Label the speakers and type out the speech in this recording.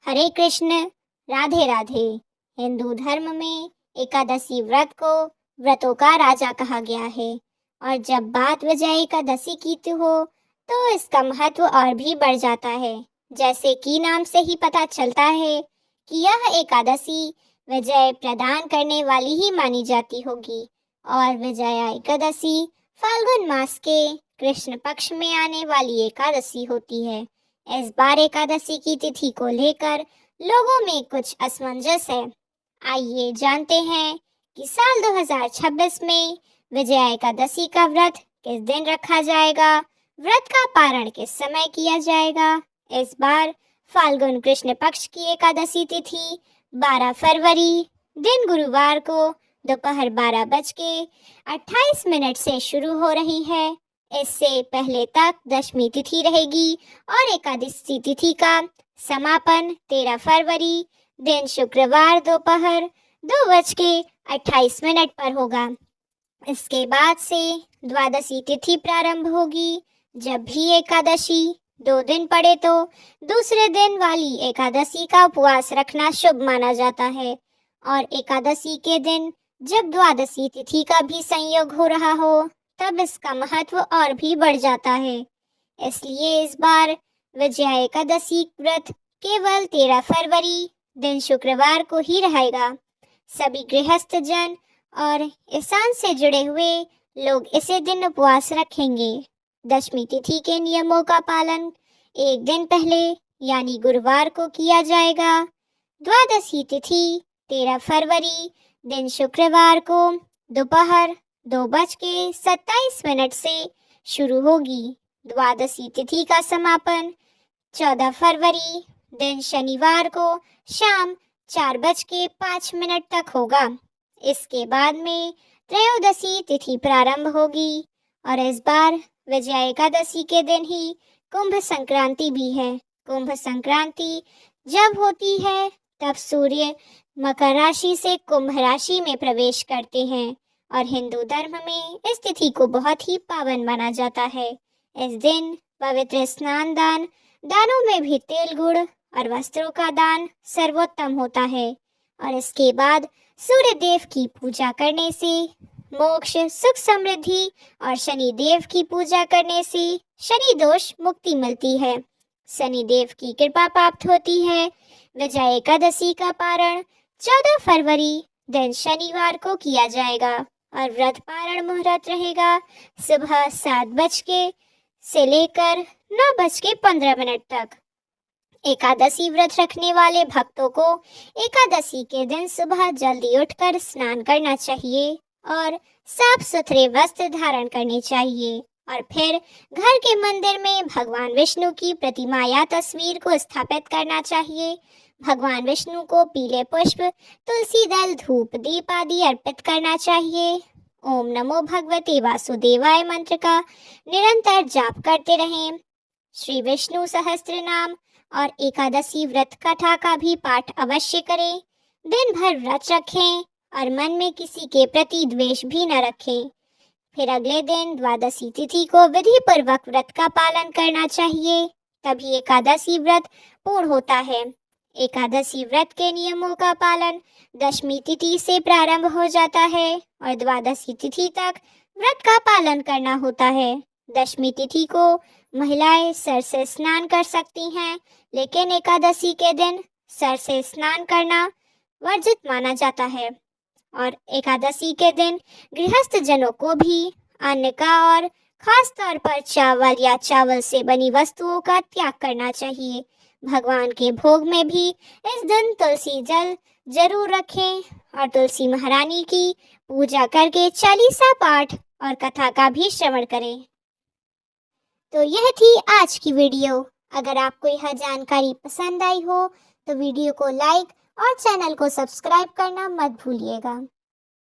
Speaker 1: हरे कृष्ण, राधे राधे। हिंदू धर्म में एकादशी व्रत को व्रतों का राजा कहा गया है और जब बात विजय एकादशी की हो तो इसका महत्व और भी बढ़ जाता है। जैसे कि नाम से ही पता चलता है कि यह एकादशी विजय प्रदान करने वाली ही मानी जाती होगी और विजया एकादशी फाल्गुन मास के कृष्ण पक्ष में आने वाली एकादशी होती है। इस बार एकादशी की तिथि को लेकर लोगों में कुछ असमंजस है। आइए जानते हैं कि साल 2026 में विजया एकादशी का व्रत किस दिन रखा जाएगा, व्रत का पारण किस समय किया जाएगा। इस बार फाल्गुन कृष्ण पक्ष की एकादशी तिथि 12 फरवरी दिन गुरुवार को दोपहर 12:28 से शुरू हो रही है। इससे पहले तक दशमी तिथि रहेगी और एकादशी तिथि का समापन 13 फरवरी दिन शुक्रवार दोपहर 2:28 पर होगा। इसके बाद से द्वादशी तिथि प्रारंभ होगी। जब भी एकादशी 2 दिन पड़े तो दूसरे दिन वाली एकादशी का उपवास रखना शुभ माना जाता है और एकादशी के दिन जब द्वादशी तिथि का भी संयोग हो रहा हो तब इसका महत्व और भी बढ़ जाता है। इसलिए इस बार विजया एकादशी व्रत केवल 13 फरवरी दिन शुक्रवार को ही रहेगा। सभी गृहस्थ जन और ईशान से जुड़े हुए लोग इसे दिन उपवास रखेंगे। दशमी तिथि के नियमों का पालन एक दिन पहले यानी गुरुवार को किया जाएगा। द्वादशी तिथि 13 फरवरी दिन शुक्रवार को दोपहर 2:27 से शुरू होगी। द्वादशी तिथि का समापन 14 फरवरी दिन शनिवार को शाम 4:05 तक होगा। इसके बाद में त्रयोदशी तिथि प्रारंभ होगी और इस बार विजया एकादशी के दिन ही कुंभ संक्रांति भी है। कुंभ संक्रांति जब होती है तब सूर्य मकर राशि से कुंभ राशि में प्रवेश करते हैं और हिंदू धर्म में इस तिथि को बहुत ही पावन माना जाता है। इस दिन पवित्र स्नान दानों में भी तेल गुड़ और वस्त्रों का दान सर्वोत्तम होता है और इसके बाद सूर्य देव की पूजा करने से मोक्ष, सुख, समृद्धि और शनि देव की पूजा करने से शनि दोष मुक्ति मिलती है, शनि देव की कृपा प्राप्त होती है। विजया एकादशी का पारण 14 फरवरी दिन शनिवार को किया जाएगा और व्रत पारण मुहूर्त रहेगा सुबह 7 से लेकर 9:15 तक। एकादशी व्रत रखने वाले भक्तों को एकादशी के दिन सुबह जल्दी उठकर स्नान करना चाहिए और साफ सुथरे वस्त्र धारण करने चाहिए और फिर घर के मंदिर में भगवान विष्णु की प्रतिमा या तस्वीर को स्थापित करना चाहिए। भगवान विष्णु को पीले पुष्प, तुलसी दल, धूप, दीप आदि अर्पित करना चाहिए। ओम नमो भगवते वासुदेवाय मंत्र का निरंतर जाप करते रहें। श्री विष्णु सहस्त्र नाम और एकादशी व्रत कथा का भी पाठ अवश्य करें। दिन भर व्रत रखें और मन में किसी के प्रति द्वेष भी न रखें। फिर अगले दिन द्वादशी तिथि को विधि पूर्वक व्रत का पालन करना चाहिए, तभी एकादशी व्रत पूर्ण होता है। एकादशी व्रत के नियमों का पालन दशमी तिथि से प्रारंभ हो जाता है और द्वादशी तिथि तक व्रत का पालन करना होता है। दशमी तिथि को महिलाएं सर से स्नान कर सकती हैं, लेकिन एकादशी के दिन सर से स्नान करना वर्जित माना जाता है और एकादशी के दिन गृहस्थ जनों को भी अन्न का और खास तौर पर चावल या चावल से बनी वस्तुओं का त्याग करना चाहिए। भगवान के भोग में भी इस दिन तुलसी जल जरूर रखें और तुलसी महारानी की पूजा करके चालीसा पाठ और कथा का भी श्रवण करें। तो यह थी आज की वीडियो। अगर आपको यह जानकारी पसंद आई हो तो वीडियो को लाइक और चैनल को सब्सक्राइब करना मत भूलिएगा।